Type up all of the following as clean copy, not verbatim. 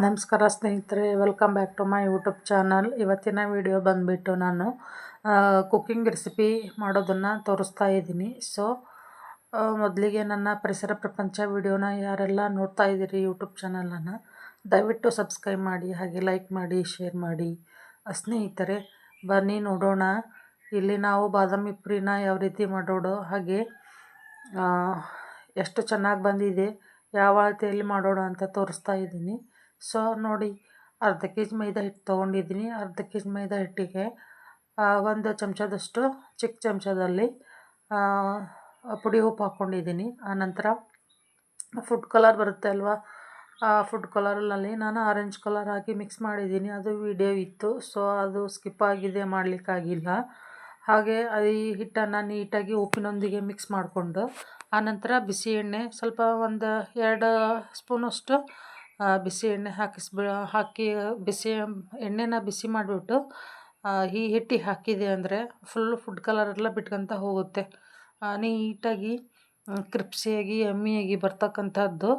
ನಮಸ್ಕಾರ ಸ್ನೇಹಿತರೆ, welcome back to my YouTube channel. ಇವತ್ತಿನ ವಿಡಿಯೋ ಬಂದುಬಿಟ್ಟು ನಾನು ಕುಕ್ಕಿಂಗ್ ರೆಸಿಪಿ ಮಾಡೋದನ್ನು ತೋರಿಸ್ತಾ ಇದ್ದೀನಿ. ಸೊ ಮೊದಲಿಗೆ ನನ್ನ ಪರಿಸರ ಪ್ರಪಂಚ ವಿಡಿಯೋನ ಯಾರೆಲ್ಲ ನೋಡ್ತಾ ಇದ್ದೀರಿ ಯೂಟ್ಯೂಬ್ ಚಾನಲನ್ನು ದಯವಿಟ್ಟು ಸಬ್ಸ್ಕ್ರೈಬ್ ಮಾಡಿ, ಹಾಗೆ ಲೈಕ್ ಮಾಡಿ, ಶೇರ್ ಮಾಡಿ. ಸ್ನೇಹಿತರೆ, ಬನ್ನಿ ನೋಡೋಣ ಇಲ್ಲಿ ನಾವು ಬಾದಾಮಿ ಪುರಿನ ಯಾವ ರೀತಿ ಮಾಡೋದು, ಹಾಗೆ ಎಷ್ಟು ಚೆನ್ನಾಗಿ ಬಂದಿದೆ, ಯಾವ ಅಳತೆಯಲ್ಲಿ ಮಾಡೋಣ ಅಂತ ತೋರಿಸ್ತಾ ಇದ್ದೀನಿ. ಸೊ ನೋಡಿ, ಅರ್ಧ ಕೆ ಜಿ ಮೈದಾ ಹಿಟ್ಟು ತೊಗೊಂಡಿದ್ದೀನಿ. ಅರ್ಧ ಕೆ ಜಿ ಮೈದಾ ಹಿಟ್ಟಿಗೆ ಒಂದು ಚಮಚದಷ್ಟು ಚಿಕ್ಕ ಚಮಚದಲ್ಲಿ ಪುಡಿ ಉಪ್ಪು ಹಾಕ್ಕೊಂಡಿದ್ದೀನಿ. ಆನಂತರ ಫುಡ್ ಕಲರ್ ಬರುತ್ತೆ ಅಲ್ವಾ, ಫುಡ್ ಕಲರಲ್ಲಿ ನಾನು ಆರೆಂಜ್ ಕಲರ್ ಹಾಕಿ ಮಿಕ್ಸ್ ಮಾಡಿದ್ದೀನಿ. ಅದು ವಿಡಿಯೋ ಇತ್ತು, ಸೊ ಅದು ಸ್ಕಿಪ್ ಆಗಿದೆ, ಮಾಡಲಿಕ್ಕಾಗಿಲ್ಲ. ಹಾಗೆ ಈ ಹಿಟ್ಟನ್ನು ನೀಟಾಗಿ ಉಪ್ಪಿನೊಂದಿಗೆ ಮಿಕ್ಸ್ ಮಾಡಿಕೊಂಡು ಆನಂತರ ಬಿಸಿ ಎಣ್ಣೆ ಸ್ವಲ್ಪ ಒಂದು 2 ಸ್ಪೂನಷ್ಟು ಬಿಸಿ ಎಣ್ಣೆ ಹಾಕಿ ಬಿಸಿ ಎಣ್ಣೆನ ಬಿಸಿ ಮಾಡಿಬಿಟ್ಟು ಈ ಹಿಟ್ಟಿಗೆ ಹಾಕಿದೆ ಅಂದರೆ ಫುಡ್ ಕಲರೆಲ್ಲ ಬಿಟ್ಕೊತ ಹೋಗುತ್ತೆ. ನೀಟಾಗಿ ಕ್ರಿಪ್ಸಿಯಾಗಿ ಯಮ್ಮಿಯಾಗಿ ಬರ್ತಕ್ಕಂಥದ್ದು.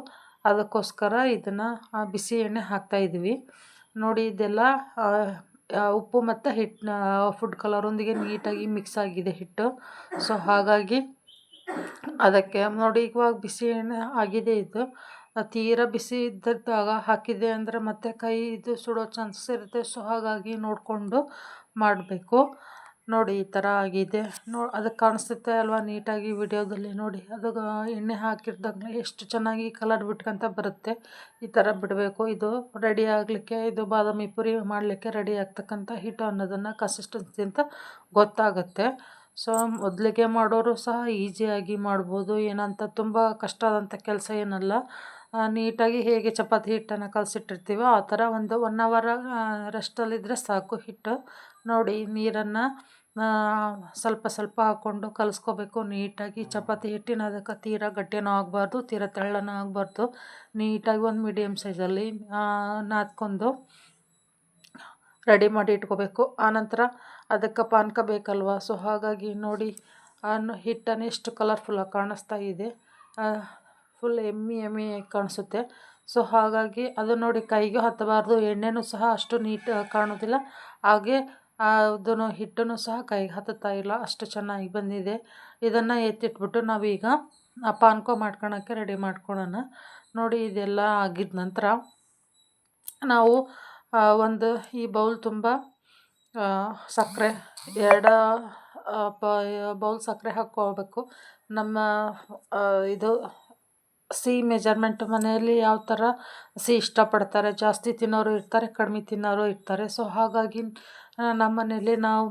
ಅದಕ್ಕೋಸ್ಕರ ಇದನ್ನು ಬಿಸಿ ಎಣ್ಣೆ ಹಾಕ್ತಾಯಿದ್ವಿ. ನೋಡಿ, ಇದೆಲ್ಲ ಉಪ್ಪು ಮತ್ತು ಫುಡ್ ಕಲರೊಂದಿಗೆ ನೀಟಾಗಿ ಮಿಕ್ಸ್ ಆಗಿದೆ ಹಿಟ್ಟು. ಸೊ ಹಾಗಾಗಿ ಅದಕ್ಕೆ ನೋಡಿ, ಇವಾಗ ಬಿಸಿ ಎಣ್ಣೆ ಆಗಿದೆ. ಇದು ತೀರಾ ಬಿಸಿ ಇದ್ದಾಗ ಹಾಕಿದೆ ಅಂದರೆ ಮತ್ತೆ ಕೈ ಸುಡೋ ಚಾನ್ಸಸ್ ಇರುತ್ತೆ. ಸೊ ಹಾಗಾಗಿ ನೋಡಿಕೊಂಡು ಮಾಡಬೇಕು. ನೋಡಿ, ಈ ಥರ ಆಗಿದೆ. ಅದಕ್ಕೆ ಕಾಣಿಸುತ್ತೆ ಅಲ್ವಾ ನೀಟಾಗಿ ವಿಡಿಯೋದಲ್ಲಿ. ನೋಡಿ, ಅದು ಎಣ್ಣೆ ಹಾಕಿರ್ದಾಗಲೇ ಎಷ್ಟು ಚೆನ್ನಾಗಿ ಕಲರ್ ಬಿಟ್ಕೊಂತ ಬರುತ್ತೆ. ಈ ಥರ ಬಿಡಬೇಕು. ಇದು ರೆಡಿ ಆಗಲಿಕ್ಕೆ, ಇದು ಬಾದಾಮಿ ಪುರಿ ಮಾಡಲಿಕ್ಕೆ ರೆಡಿ ಆಗ್ತಕ್ಕಂಥ ಹಿಟ್ಟು ಅನ್ನೋದನ್ನು ಕನ್ಸಿಸ್ಟೆನ್ಸಿ ಅಂತ ಗೊತ್ತಾಗುತ್ತೆ. ಸೊ ಮೊದಲಿಗೆ ಮಾಡೋರು ಸಹ ಈಸಿಯಾಗಿ ಮಾಡ್ಬೋದು, ಏನಂತ ತುಂಬ ಕಷ್ಟ ಆದಂಥ ಕೆಲಸ ಏನಲ್ಲ. ನೀಟಾಗಿ ಹೇಗೆ ಚಪಾತಿ ಹಿಟ್ಟನ್ನು ಕಲಸಿಟ್ಟಿರ್ತೀವೋ ಆ ಥರ ಒಂದು 1 ಅವರ್ ರೆಸ್ಟಲ್ಲಿದ್ದರೆ ಸಾಕು ಹಿಟ್ಟು. ನೋಡಿ, ನೀರನ್ನು ಸ್ವಲ್ಪ ಸ್ವಲ್ಪ ಹಾಕ್ಕೊಂಡು ಕಲಿಸ್ಕೋಬೇಕು ನೀಟಾಗಿ. ಚಪಾತಿ ಹಿಟ್ಟಿನ ಅದಕ್ಕೆ ತೀರಾ ಗಟ್ಟಿನೂ ಆಗಬಾರ್ದು, ತೀರಾ ತೆಳ್ಳನೂ ಆಗಬಾರ್ದು. ನೀಟಾಗಿ ಒಂದು ಮೀಡಿಯಮ್ ಸೈಜಲ್ಲಿ ನಾದ್ಕೊಂಡು ರೆಡಿ ಮಾಡಿ ಇಟ್ಕೋಬೇಕು. ಆನಂತರ ಅದಕ್ಕೆ ಪಾನಕ ಬೇಕಲ್ವ. ಸೊ ಹಾಗಾಗಿ ನೋಡಿ, ಹಿಟ್ಟನ್ನು ಎಷ್ಟು ಕಲರ್ಫುಲ್ಲಾಗಿ ಕಾಣಿಸ್ತಾ ಇದೆ, ಫುಲ್ ಎಮ್ಮಿ ಕಾಣಿಸುತ್ತೆ. ಸೊ ಹಾಗಾಗಿ ಅದು ನೋಡಿ, ಕೈಗೆ ಹತ್ತಬಾರ್ದು. ಎಣ್ಣೆನೂ ಸಹ ಅಷ್ಟು ನೀಟ್ ಕಾಣೋದಿಲ್ಲ, ಹಾಗೆ ಅದನ್ನು ಹಿಟ್ಟನ್ನು ಸಹ ಕೈಗೆ ಹತ್ತುತ್ತಾ ಇಲ್ಲ, ಅಷ್ಟು ಚೆನ್ನಾಗಿ ಬಂದಿದೆ. ಇದನ್ನು ಎತ್ತಿಟ್ಬಿಟ್ಟು ನಾವೀಗ ಪಾನಕ ಮಾಡ್ಕೊಳಕ್ಕೆ ರೆಡಿ ಮಾಡ್ಕೊಳ್ಳೋಣ. ನೋಡಿ, ಇದೆಲ್ಲ ಆಗಿದ ನಂತರ ನಾವು ಈ ಬೌಲ್ ತುಂಬ ಸಕ್ಕರೆ, 2 ಬೌಲ್ ಸಕ್ಕರೆ ಹಾಕ್ಕೋಬೇಕು. ನಮ್ಮ ಇದು ಸಿಹಿ ಮೆಜರ್ಮೆಂಟ್ ಮನೆಯಲ್ಲಿ ಯಾವ ಥರ ಸಿಹಿ ಇಷ್ಟಪಡ್ತಾರೆ, ಜಾಸ್ತಿ ತಿನ್ನೋರು ಇರ್ತಾರೆ, ಕಡಿಮೆ ತಿನ್ನೋರು ಇರ್ತಾರೆ. ಸೊ ಹಾಗಾಗಿ ನಮ್ಮ ಮನೇಲಿ ನಾವು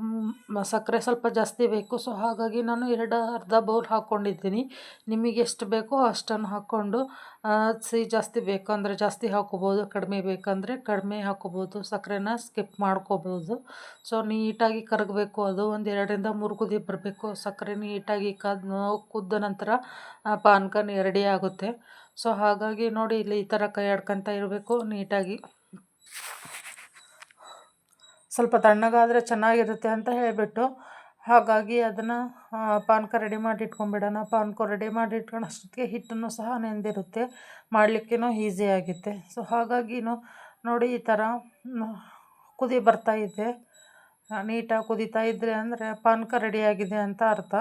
ಸಕ್ಕರೆ ಸ್ವಲ್ಪ ಜಾಸ್ತಿ ಬೇಕು. ಸೊ ಹಾಗಾಗಿ ನಾನು ಅರ್ಧ ಬೌಲ್ ಹಾಕ್ಕೊಂಡಿದ್ದೀನಿ. ನಿಮಗೆ ಎಷ್ಟು ಬೇಕೋ ಅಷ್ಟನ್ನು ಹಾಕ್ಕೊಂಡು, ಸಿಹಿ ಜಾಸ್ತಿ ಬೇಕಂದರೆ ಜಾಸ್ತಿ ಹಾಕ್ಕೋಬೋದು, ಕಡಿಮೆ ಬೇಕಂದರೆ ಕಡಿಮೆ ಹಾಕ್ಕೋಬೋದು, ಸಕ್ಕರೆನ ಸ್ಕಿಪ್ ಮಾಡ್ಕೋಬೋದು. ಸೊ ನೀಟಾಗಿ ಕರಗಬೇಕು. ಅದು ಒಂದು 2ರಿಂದ 3 ಕುದಿ ಬರಬೇಕು. ಸಕ್ಕರೆ ನೀಟಾಗಿ ಕುದ್ದ ನಂತರ ಪಾನಕ ರೆಡಿ ಆಗುತ್ತೆ. ಸೊ ಹಾಗಾಗಿ ನೋಡಿ, ಇಲ್ಲಿ ಈ ಥರ ಕೈ ಆಡ್ಕೊತ ಇರಬೇಕು ನೀಟಾಗಿ. ಸ್ವಲ್ಪ ತಣ್ಣಗಾದರೆ ಚೆನ್ನಾಗಿರುತ್ತೆ ಅಂತ ಹೇಳಿಬಿಟ್ಟು ಹಾಗಾಗಿ ಅದನ್ನು ಪಾನಕ ರೆಡಿ ಮಾಡಿ ಇಟ್ಕೊಂಡ್ಬಿಡೋಣ. ಪಾನಕ ರೆಡಿ ಮಾಡಿ ಇಟ್ಕೊಳ್ಳೋಷ್ಟೊತ್ತಿಗೆ ಹಿಟ್ಟನ್ನು ಸಹ ನೆಂದಿರುತ್ತೆ, ಮಾಡಲಿಕ್ಕೇನೋ ಈಸಿ ಆಗುತ್ತೆ. ಸೊ ಹಾಗಾಗಿ ನೋಡಿ, ಈ ಥರ ಕುದಿ ಬರ್ತಾ ಇದೆ. ನೀಟಾಗಿ ಕುದೀತಾ ಇದ್ದರೆ ಅಂದರೆ ಪಾನಕ ರೆಡಿಯಾಗಿದೆ ಅಂತ ಅರ್ಥ.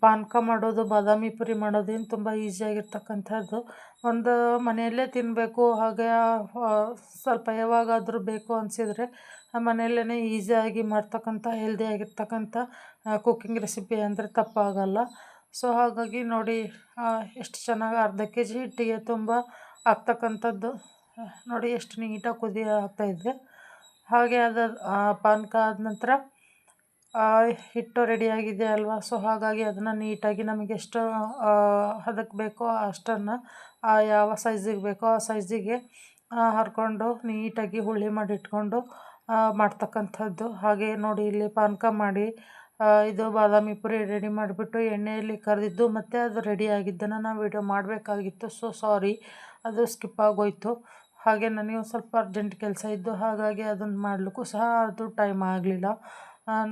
ಪಾನಕ ಮಾಡೋದು, ಬಾದಾಮಿ ಪುರಿ ಮಾಡೋದೇನು ತುಂಬ ಈಸಿಯಾಗಿರ್ತಕ್ಕಂಥದ್ದು. ಒಂದು ಮನೆಯಲ್ಲೇ ತಿನ್ನಬೇಕು, ಹಾಗೆ ಸ್ವಲ್ಪ ಯಾವಾಗಾದರೂ ಬೇಕು ಅನಿಸಿದರೆ ಮನೆಯಲ್ಲೇ ಈಸಿಯಾಗಿ ಮಾಡ್ತಕ್ಕಂಥ ಹೆಲ್ದಿಯಾಗಿರ್ತಕ್ಕಂಥ ಕುಕ್ಕಿಂಗ್ ರೆಸಿಪಿ ಅಂದರೆ ತಪ್ಪಾಗಲ್ಲ. ಸೊ ಹಾಗಾಗಿ ನೋಡಿ, ಎಷ್ಟು ಚೆನ್ನಾಗಿ ಅರ್ಧ ಕೆ ಜಿ ಹಿಟ್ಟಿಗೆ ತುಂಬ ಆಗ್ತಕ್ಕಂಥದ್ದು. ನೋಡಿ, ಎಷ್ಟು ನೀಟಾಗಿ ಕುದಿ ಆಗ್ತಾಯಿದೆ. ಹಾಗೆ ಅದು ಪಾನಕ ಆದ ನಂತರ ಹಿಟ್ಟು ರೆಡಿಯಾಗಿದೆ ಅಲ್ವಾ. ಸೊ ಹಾಗಾಗಿ ಅದನ್ನು ನೀಟಾಗಿ ನಮಗೆ ಎಷ್ಟು ಅದಕ್ಕೆ ಬೇಕೋ ಅಷ್ಟನ್ನು, ಯಾವ ಸೈಜಿಗೆ ಬೇಕೋ ಆ ಸೈಜಿಗೆ ಹರ್ಕೊಂಡು ನೀಟಾಗಿ ಹುಳಿ ಮಾಡಿಟ್ಕೊಂಡು ಮಾಡ್ತಕ್ಕಂಥದ್ದು. ಹಾಗೆ ನೋಡಿ, ಇಲ್ಲಿ ಪಾನಕ ಮಾಡಿ ಇದು ಬಾದಾಮಿ ಪುರಿ ರೆಡಿ ಮಾಡಿಬಿಟ್ಟು ಎಣ್ಣೆಯಲ್ಲಿ ಕರೆದಿದ್ದು ಮತ್ತು ಅದು ರೆಡಿಯಾಗಿದ್ದನ್ನು ನಾವು ವಿಡಿಯೋ ಮಾಡಬೇಕಾಗಿತ್ತು. ಸೊ ಸಾರಿ, ಅದು ಸ್ಕಿಪ್ ಆಗೋಯಿತು. ಹಾಗೆ ನನಗೆ ಸ್ವಲ್ಪ ಅರ್ಜೆಂಟ್ ಕೆಲಸ ಇದ್ದು, ಹಾಗಾಗಿ ಅದನ್ನು ಮಾಡಲಿಕ್ಕೂ ಸಹ ಅದು ಟೈಮ್ ಆಗಲಿಲ್ಲ.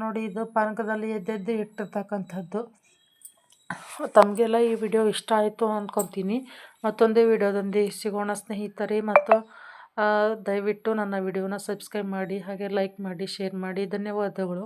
ನೋಡಿ, ಇದು ಪಾನಕದಲ್ಲಿ ಎದ್ದೆದ್ದು ಇಟ್ಟಿರ್ತಕ್ಕಂಥದ್ದು. ತಮಗೆಲ್ಲ ಈ ವಿಡಿಯೋ ಇಷ್ಟ ಆಯಿತು ಅಂದ್ಕೊತೀನಿ. ಮತ್ತೊಂದೇ ವಿಡಿಯೋದೊಂದಿಗೆ ಸಿಗೋಣ ಸ್ನೇಹಿತರೆ. ಮತ್ತು ದಯವಿಟ್ಟು ನನ್ನ ವಿಡಿಯೋನ ಸಬ್ಸ್ಕ್ರೈಬ್ ಮಾಡಿ, ಹಾಗೆ ಲೈಕ್ ಮಾಡಿ, ಶೇರ್ ಮಾಡಿ. ಧನ್ಯವಾದಗಳು.